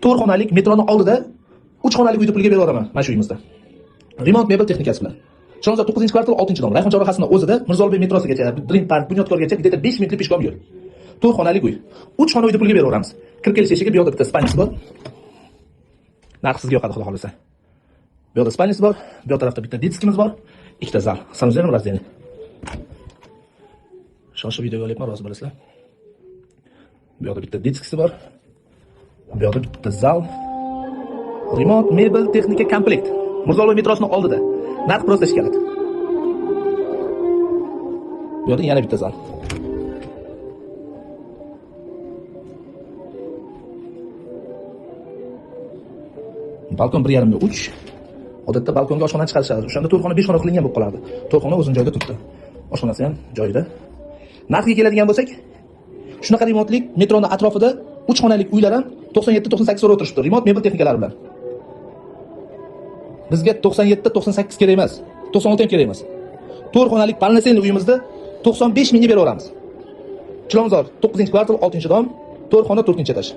4 xonalik metroning oldida 3 xonalik uyni pulga beraveraman mana shu uyimizda. Remont mebel texnikasi bilan. Chilonzor 9-kvartal 6-dom. Rayhon chorrahasining o'zida Mirzolbek metrosigacha, Dream Park bunyodkorgacha где-то 5 minutlik peshkom yo'l. 4 xonalik uy. 3 xona uyni pulga beraveramiz. Kirib kelish eshigiga bu yoqda bitta spalnisi bor. Narx sizga yoqadi, xudo xolasa. Bu yoqda spalnisi bor, bu yoq tarafda bitta ditskimiz bor, ikkita zal. Sanuzerni razdeli. Shoshib videoga olyapman, rozi bo'lasizlar. Bu yoqda bitta ditskisi bor. Bu yoqda bitta zal. Remont mebel texnika komplekt. Mirzolbek metrosining oldida. Narx просто shikalat. Bu yoqda yana bitta zal. Balkon 1,5 ga 3. Odatda balkonga oshxona chiqarishadi. O'shanda 4 xona 5 xona qilingan bo'lib qolardi. 4 xona o'zining joyida turibdi. Oshxonasi ham joyida. Narxga keladigan bo'lsak, shunaqa remontlik metroning atrofida 3 xonalik uylar ham 97-98 so'rab o'tirishdi. Remont mebel texnikalari bilan. Bizga 97-98 kerak emas, 96 ham kerak emas. 4 xonalik polnosenli uyimizda 95 mingga beraveramiz. Chilonzor 9-kvartal 6-dom, 4 xona 4-etaj.